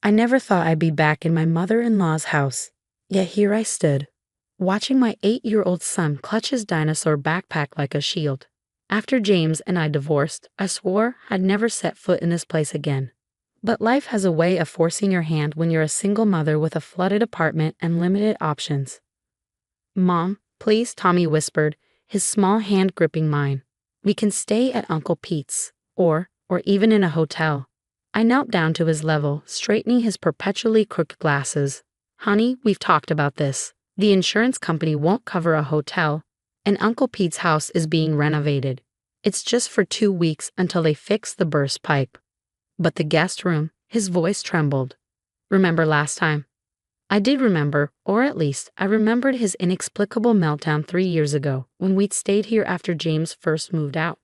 I never thought I'd be back in my mother-in-law's house, yet here I stood, watching my 8-year-old son clutch his dinosaur backpack like a shield. After James and I divorced, I swore I'd never set foot in this place again. But life has a way of forcing your hand when you're a single mother with a flooded apartment and limited options. "Mom, please," Tommy whispered, his small hand gripping mine. "We can stay at Uncle Pete's, or even in a hotel." I knelt down to his level, straightening his perpetually crooked glasses. "Honey, we've talked about this. The insurance company won't cover a hotel, and Uncle Pete's house is being renovated. It's just for 2 weeks until they fix the burst pipe." But the guest room, his voice trembled. "Remember last time?" I did remember, or at least I remembered his inexplicable meltdown 3 years ago when we'd stayed here after James first moved out.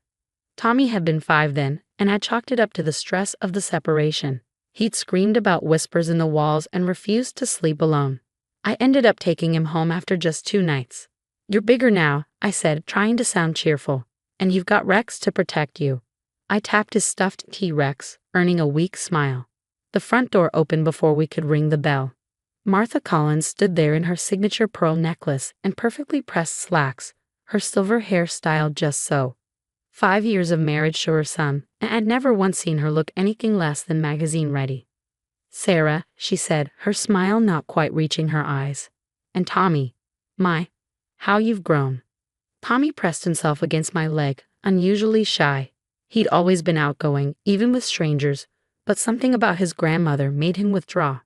Tommy had been 5 then, and I chalked it up to the stress of the separation. He'd screamed about whispers in the walls and refused to sleep alone. I ended up taking him home after just 2 nights. "You're bigger now," I said, trying to sound cheerful, "and you've got Rex to protect you." I tapped his stuffed T-Rex, earning a weak smile. The front door opened before we could ring the bell. Martha Collins stood there in her signature pearl necklace and perfectly pressed slacks, her silver hair styled just so. 5 years of marriage to her son, and I'd never once seen her look anything less than magazine-ready. "Sarah," she said, her smile not quite reaching her eyes. "And Tommy. How you've grown." Tommy pressed himself against my leg, unusually shy. He'd always been outgoing, even with strangers, but something about his grandmother made him withdraw.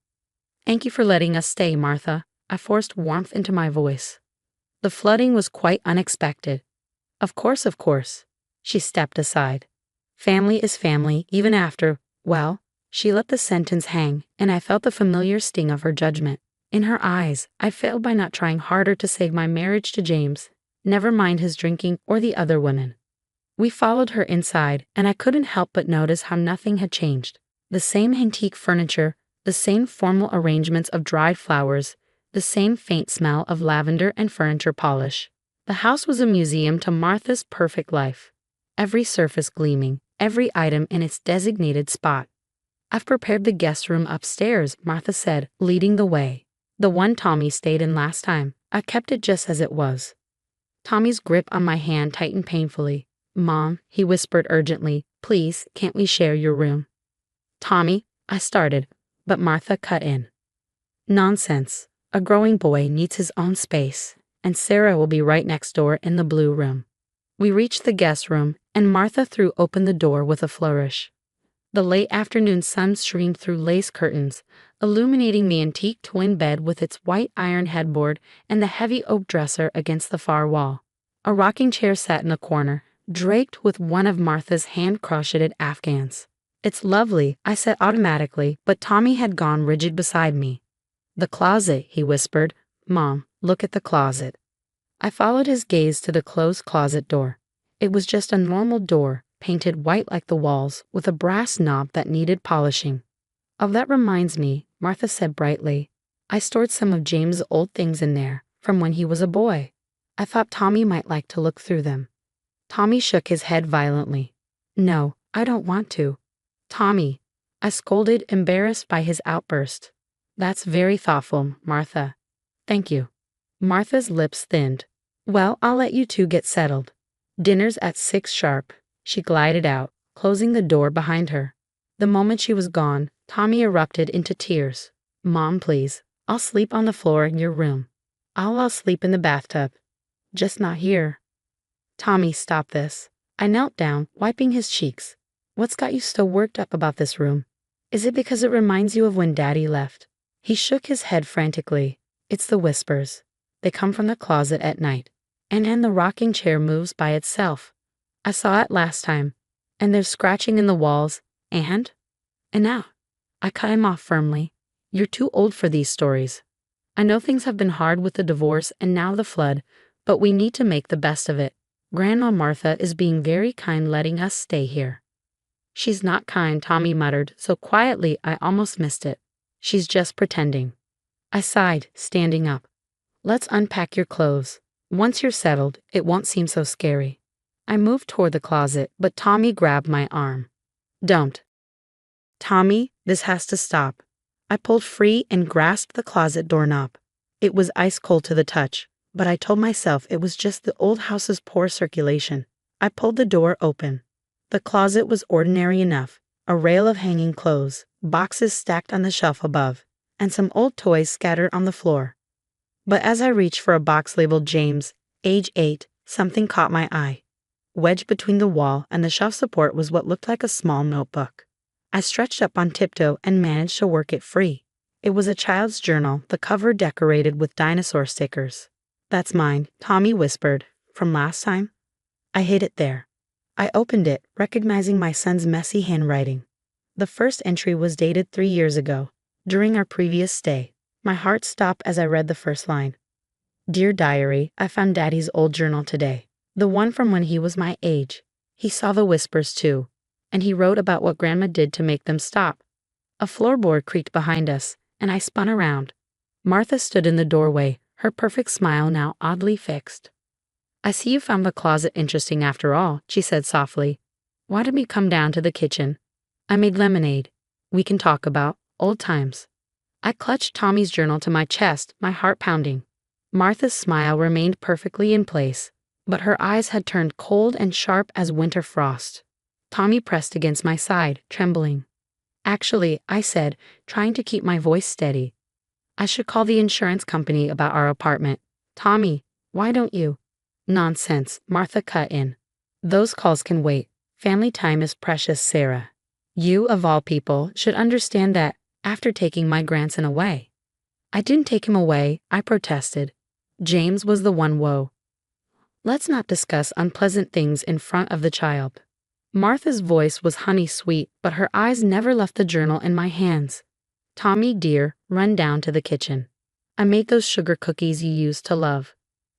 "Thank you for letting us stay, Martha." I forced warmth into my voice. "The flooding was quite unexpected." Of course. She stepped aside. "Family is family, even after, well," she let the sentence hang, and I felt the familiar sting of her judgment. In her eyes, I failed by not trying harder to save my marriage to James, never mind his drinking or the other women. We followed her inside, and I couldn't help but notice how nothing had changed. The same antique furniture, the same formal arrangements of dried flowers, the same faint smell of lavender and furniture polish. The house was a museum to Martha's perfect life. Every surface gleaming, every item in its designated spot. "I've prepared the guest room upstairs," Martha said, leading the way. "The one Tommy stayed in last time. I kept it just as it was." Tommy's grip on my hand tightened painfully. "Mom," he whispered urgently, "please, can't we share your room?" "Tommy," I started, but Martha cut in. "Nonsense. A growing boy needs his own space, and Sarah will be right next door in the blue room." We reached the guest room, and Martha threw open the door with a flourish. The late afternoon sun streamed through lace curtains, illuminating the antique twin bed with its white iron headboard and the heavy oak dresser against the far wall. A rocking chair sat in a corner, draped with one of Martha's hand-crocheted afghans. "It's lovely," I said automatically, but Tommy had gone rigid beside me. "The closet," he whispered. "Mom, look at the closet." I followed his gaze to the closed closet door. It was just a normal door, painted white like the walls, with a brass knob that needed polishing. "Oh, that reminds me," Martha said brightly. "I stored some of James' old things in there, from when he was a boy. I thought Tommy might like to look through them." Tommy shook his head violently. "No, I don't want to." "Tommy," I scolded, embarrassed by his outburst. "That's very thoughtful, Martha. Thank you." Martha's lips thinned. "Well, I'll let you two get settled. Dinner's at 6 sharp." She glided out, closing the door behind her. The moment she was gone, Tommy erupted into tears. "Mom, please. I'll sleep on the floor in your room. I'll sleep in the bathtub. Just not here." "Tommy, stop this." I knelt down, wiping his cheeks. "What's got you so worked up about this room? Is it because it reminds you of when Daddy left?" He shook his head frantically. "It's the whispers. They come from the closet at night. And then the rocking chair moves by itself. I saw it last time. And there's scratching in the walls. And now." I cut him off firmly. "You're too old for these stories. I know things have been hard with the divorce and now the flood, but we need to make the best of it. Grandma Martha is being very kind letting us stay here." "She's not kind," Tommy muttered, so quietly I almost missed it. "She's just pretending." I sighed, standing up. "Let's unpack your clothes. Once you're settled, it won't seem so scary." I moved toward the closet, but Tommy grabbed my arm. "Don't." "Tommy, this has to stop." I pulled free and grasped the closet doorknob. It was ice cold to the touch, but I told myself it was just the old house's poor circulation. I pulled the door open. The closet was ordinary enough, a rail of hanging clothes, boxes stacked on the shelf above, and some old toys scattered on the floor. But as I reached for a box labeled James, age 8, something caught my eye. Wedged between the wall and the shelf support was what looked like a small notebook. I stretched up on tiptoe and managed to work it free. It was a child's journal, the cover decorated with dinosaur stickers. "That's mine," Tommy whispered. "From last time?" I hid it there. I opened it, recognizing my son's messy handwriting. The first entry was dated 3 years ago, during our previous stay. My heart stopped as I read the first line. "Dear Diary, I found Daddy's old journal today. The one from when he was my age. He saw the whispers too, and he wrote about what Grandma did to make them stop." A floorboard creaked behind us, and I spun around. Martha stood in the doorway, her perfect smile now oddly fixed. "I see you found the closet interesting after all," she said softly. "Why don't we come down to the kitchen? I made lemonade. We can talk about old times." I clutched Tommy's journal to my chest, my heart pounding. Martha's smile remained perfectly in place, but her eyes had turned cold and sharp as winter frost. Tommy pressed against my side, trembling. "Actually," I said, trying to keep my voice steady, "I should call the insurance company about our apartment. Tommy, why don't you?" "Nonsense," Martha cut in. "Those calls can wait. Family time is precious, Sarah. You, of all people, should understand that after taking my grandson away." "I didn't take him away," I protested. "James was the one woe. Let's not discuss unpleasant things in front of the child." Martha's voice was honey sweet, but her eyes never left the journal in my hands. "Tommy, dear, run down to the kitchen. I made those sugar cookies you used to love."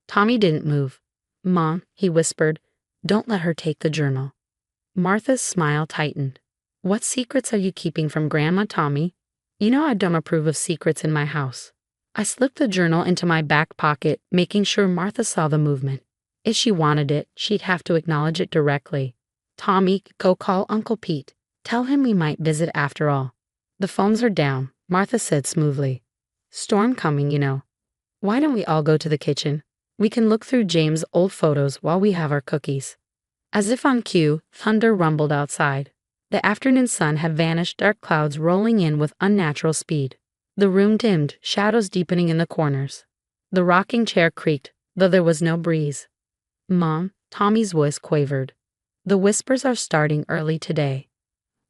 Tommy didn't move. "Mom," he whispered, "don't let her take the journal." Martha's smile tightened. "What secrets are you keeping from Grandma, Tommy? You know I don't approve of secrets in my house." I slipped the journal into my back pocket, making sure Martha saw the movement. If she wanted it, she'd have to acknowledge it directly. "Tommy, go call Uncle Pete. Tell him we might visit after all." "The phones are down," Martha said smoothly. "Storm coming, you know. Why don't we all go to the kitchen? We can look through James' old photos while we have our cookies." As if on cue, thunder rumbled outside. The afternoon sun had vanished, dark clouds rolling in with unnatural speed. The room dimmed, shadows deepening in the corners. The rocking chair creaked, though there was no breeze. "Mom," Tommy's voice quavered. "The whispers are starting early today."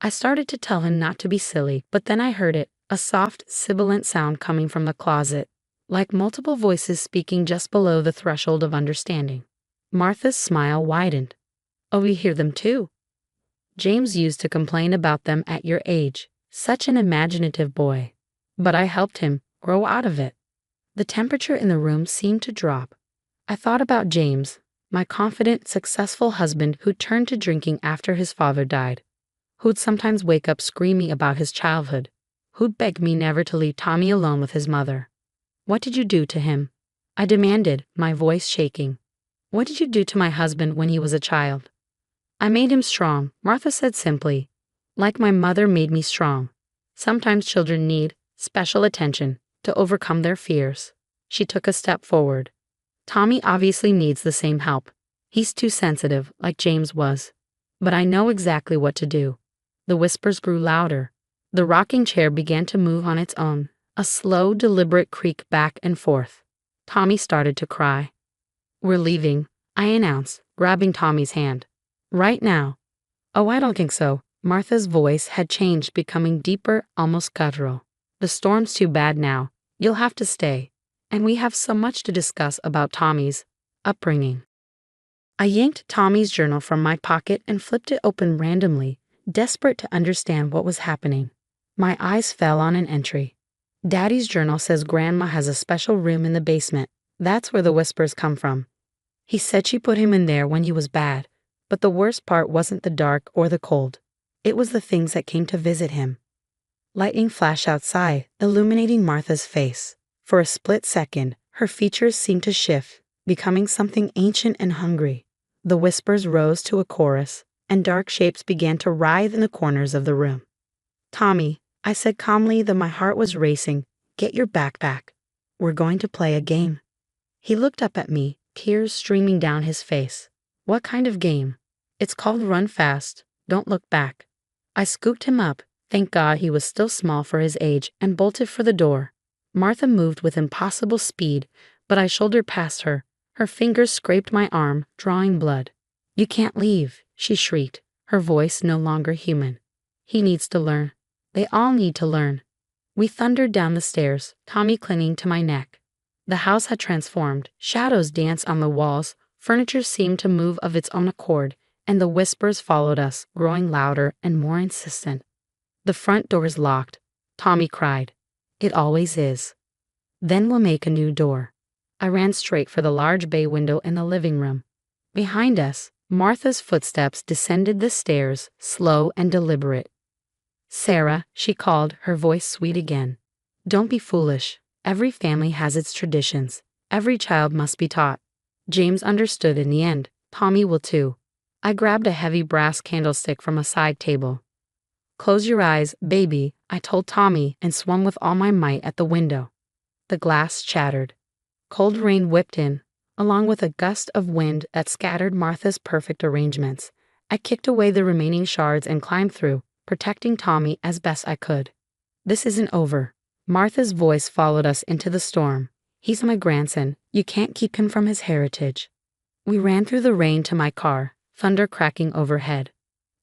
I started to tell him not to be silly, but then I heard it, a soft, sibilant sound coming from the closet, like multiple voices speaking just below the threshold of understanding. Martha's smile widened. "Oh, we hear them too. James used to complain about them at your age. Such an imaginative boy. But I helped him grow out of it." The temperature in the room seemed to drop. I thought about James, my confident, successful husband who turned to drinking after his father died, who'd sometimes wake up screaming about his childhood, who'd beg me never to leave Tommy alone with his mother. "What did you do to him?" I demanded, my voice shaking. "What did you do to my husband when he was a child?" "I made him strong," Martha said simply, "like my mother made me strong. Sometimes children need special attention to overcome their fears." She took a step forward. "Tommy obviously needs the same help. He's too sensitive, like James was. But I know exactly what to do." The whispers grew louder. The rocking chair began to move on its own, a slow, deliberate creak back and forth. Tommy started to cry. "We're leaving," I announced, grabbing Tommy's hand. "Right now." "Oh, I don't think so." Martha's voice had changed, becoming deeper, almost guttural. "The storm's too bad now. You'll have to stay. And we have so much to discuss about Tommy's upbringing." I yanked Tommy's journal from my pocket and flipped it open randomly, desperate to understand what was happening. My eyes fell on an entry. "Daddy's journal says Grandma has a special room in the basement. That's where the whispers come from. He said she put him in there when he was bad, but the worst part wasn't the dark or the cold. It was the things that came to visit him." Lightning flashed outside, illuminating Martha's face. For a split second, her features seemed to shift, becoming something ancient and hungry. The whispers rose to a chorus, and dark shapes began to writhe in the corners of the room. "Tommy, I said calmly, though my heart was racing. Get your backpack. We're going to play a game. He looked up at me, tears streaming down his face. What kind of game? It's called Run Fast, Don't Look Back. I scooped him up, thank God he was still small for his age, and bolted for the door. Martha moved with impossible speed, but I shouldered past her. Her fingers scraped my arm, drawing blood. You can't leave, she shrieked, her voice no longer human. He needs to learn. They all need to learn. We thundered down the stairs, Tommy clinging to my neck. The house had transformed. Shadows danced on the walls, furniture seemed to move of its own accord, and the whispers followed us, growing louder and more insistent. The front door's locked, Tommy cried. It always is. Then we'll make a new door. I ran straight for the large bay window in the living room. Behind us, Martha's footsteps descended the stairs, slow and deliberate. Sarah, she called, her voice sweet again. Don't be foolish. Every family has its traditions. Every child must be taught. James understood in the end. Tommy will too. I grabbed a heavy brass candlestick from a side table. Close your eyes, baby, I told Tommy, and swung with all my might at the window. The glass shattered. Cold rain whipped in, along with a gust of wind that scattered Martha's perfect arrangements. I kicked away the remaining shards and climbed through, protecting Tommy as best I could. This isn't over. Martha's voice followed us into the storm. He's my grandson. You can't keep him from his heritage. We ran through the rain to my car, thunder cracking overhead.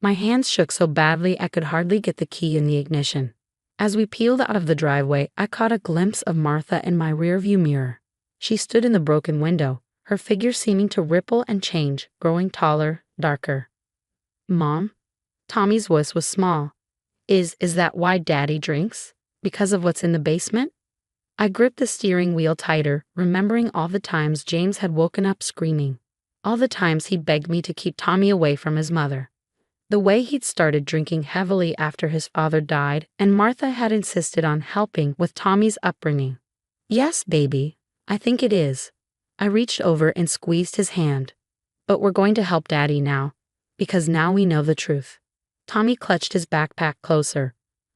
My hands shook so badly I could hardly get the key in the ignition. As we peeled out of the driveway, I caught a glimpse of Martha in my rearview mirror. She stood in the broken window, her figure seeming to ripple and change, growing taller, darker. Mom? Tommy's voice was small. Is that why Daddy drinks? Because of what's in the basement? I gripped the steering wheel tighter, remembering all the times James had woken up screaming. All the times he begged me to keep Tommy away from his mother. The way he'd started drinking heavily after his father died, and Martha had insisted on helping with Tommy's upbringing. Yes, baby, I think it is. I reached over and squeezed his hand. But we're going to help Daddy now, because now we know the truth. Tommy clutched his backpack closer.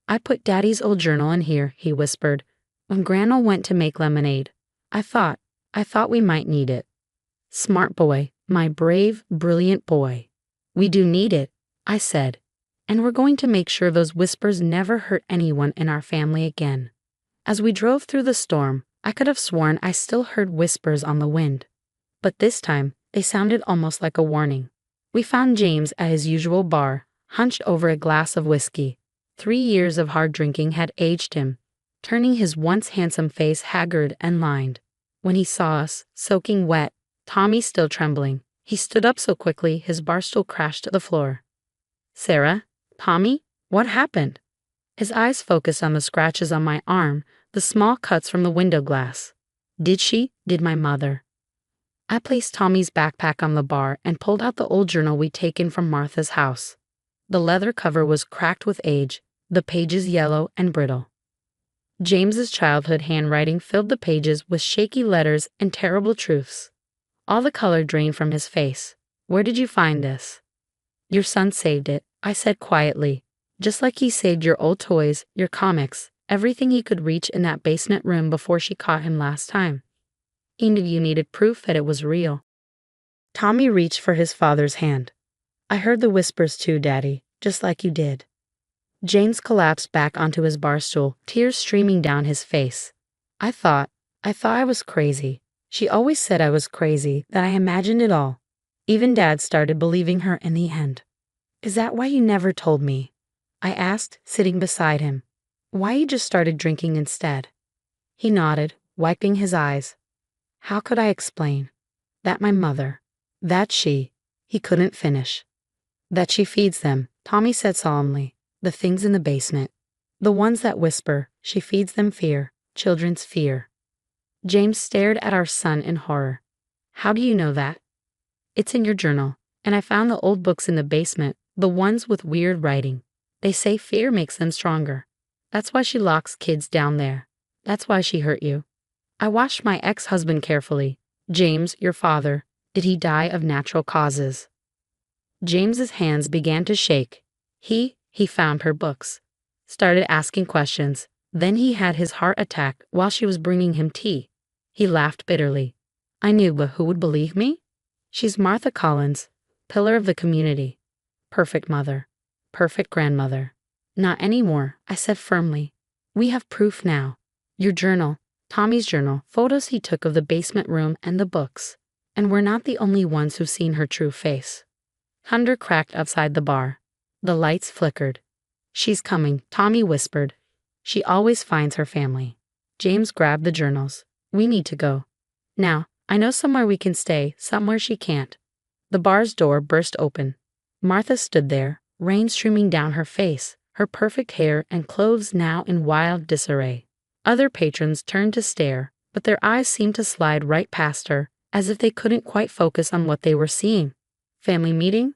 I put Daddy's old journal in here, he whispered. When Grandma went to make lemonade, I thought we might need it. Smart boy, my brave, brilliant boy. We do need it, I said. And we're going to make sure those whispers never hurt anyone in our family again. As we drove through the storm, I could have sworn I still heard whispers on the wind. But this time, they sounded almost like a warning. We found James at his usual bar, hunched over a glass of whiskey. 3 years of hard drinking had aged him, turning his once handsome face haggard and lined. When he saw us, soaking wet, Tommy still trembling, he stood up so quickly his bar stool crashed to the floor. Sarah? Tommy? What happened? His eyes focused on the scratches on my arm, the small cuts from the window glass. Did my mother? I placed Tommy's backpack on the bar and pulled out the old journal we'd taken from Martha's house. The leather cover was cracked with age, the pages yellow and brittle. James's childhood handwriting filled the pages with shaky letters and terrible truths. All the color drained from his face. Where did you find this? Your son saved it, I said quietly, just like he saved your old toys, your comics, everything he could reach in that basement room before she caught him last time. He knew you needed proof that it was real. Tommy reached for his father's hand. I heard the whispers too, Daddy, just like you did. James collapsed back onto his bar stool, tears streaming down his face. I thought I was crazy. She always said I was crazy, that I imagined it all. Even Dad started believing her in the end. Is that why you never told me? I asked, sitting beside him. Why you just started drinking instead? He nodded, wiping his eyes. How could I explain? That my mother, that she, he couldn't finish. That she feeds them, Tommy said solemnly. The things in the basement. The ones that whisper, she feeds them fear, children's fear. James stared at our son in horror. How do you know that? It's in your journal, and I found the old books in the basement, the ones with weird writing. They say fear makes them stronger. That's why she locks kids down there. That's why she hurt you. I watched my ex-husband carefully. James, your father, did he die of natural causes? James's hands began to shake. He found her books. started asking questions. Then he had his heart attack while she was bringing him tea. He laughed bitterly. I knew, but who would believe me? She's Martha Collins, pillar of the community. Perfect mother. Perfect grandmother. Not anymore, I said firmly. We have proof now. Your journal, Tommy's journal, photos he took of the basement room and the books. And we're not the only ones who've seen her true face. Thunder cracked outside the bar. The lights flickered. She's coming, Tommy whispered. She always finds her family. James grabbed the journals. We need to go. Now, I know somewhere we can stay, somewhere she can't. The bar's door burst open. Martha stood there, rain streaming down her face, her perfect hair and clothes now in wild disarray. Other patrons turned to stare, but their eyes seemed to slide right past her, as if they couldn't quite focus on what they were seeing. Family meeting?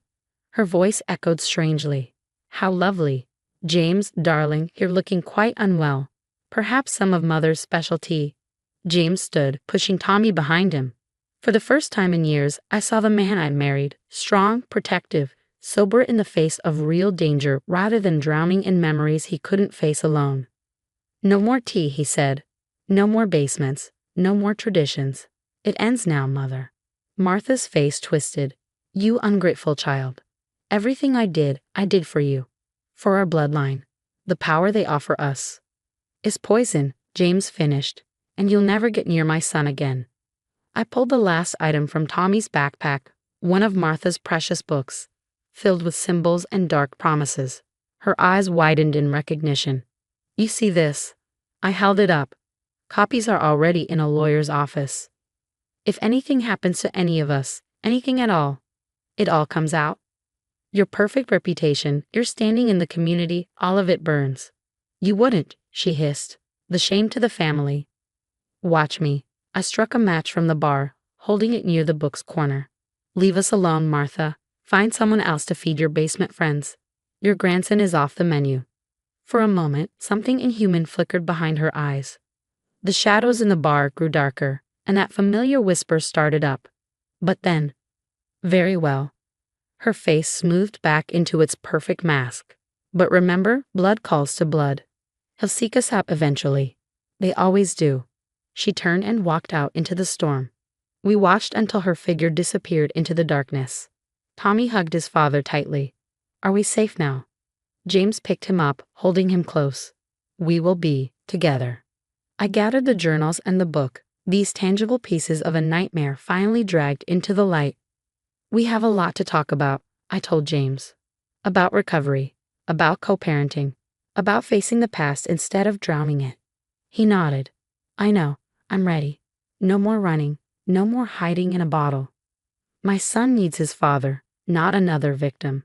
Her voice echoed strangely. How lovely. James, darling, you're looking quite unwell. Perhaps some of Mother's specialty. James stood, pushing Tommy behind him. For the first time in years, I saw the man I married, strong, protective, sober in the face of real danger rather than drowning in memories he couldn't face alone. No more tea, he said. No more basements. No more traditions. It ends now, Mother. Martha's face twisted. You ungrateful child. Everything I did for you. For our bloodline. The power they offer us is poison, James finished, and you'll never get near my son again. I pulled the last item from Tommy's backpack, one of Martha's precious books, filled with symbols and dark promises. Her eyes widened in recognition. You see this? I held it up. Copies are already in a lawyer's office. If anything happens to any of us, anything at all, it all comes out. Your perfect reputation, your standing in the community, all of it burns. You wouldn't, she hissed. The shame to the family. Watch me. I struck a match from the bar, holding it near the book's corner. Leave us alone, Martha. Find someone else to feed your basement friends. Your grandson is off the menu. For a moment, something inhuman flickered behind her eyes. The shadows in the bar grew darker, and that familiar whisper started up. But then, very well. Her face smoothed back into its perfect mask. But remember, blood calls to blood. He'll seek us out eventually. They always do. She turned and walked out into the storm. We watched until her figure disappeared into the darkness. Tommy hugged his father tightly. Are we safe now? James picked him up, holding him close. We will be together. I gathered the journals and the book, these tangible pieces of a nightmare finally dragged into the light. We have a lot to talk about, I told James. About recovery, about co-parenting, about facing the past instead of drowning it. He nodded. I know, I'm ready. No more running, no more hiding in a bottle. My son needs his father, not another victim.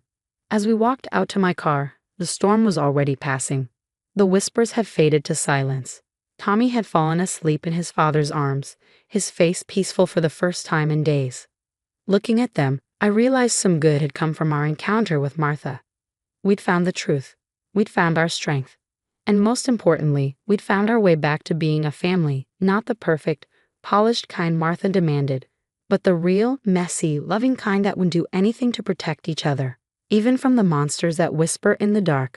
As we walked out to my car, the storm was already passing. The whispers had faded to silence. Tommy had fallen asleep in his father's arms, his face peaceful for the first time in days. Looking at them, I realized some good had come from our encounter with Martha. We'd found the truth. We'd found our strength. And most importantly, we'd found our way back to being a family, not the perfect, polished kind Martha demanded, but the real, messy, loving kind that would do anything to protect each other, even from the monsters that whisper in the dark.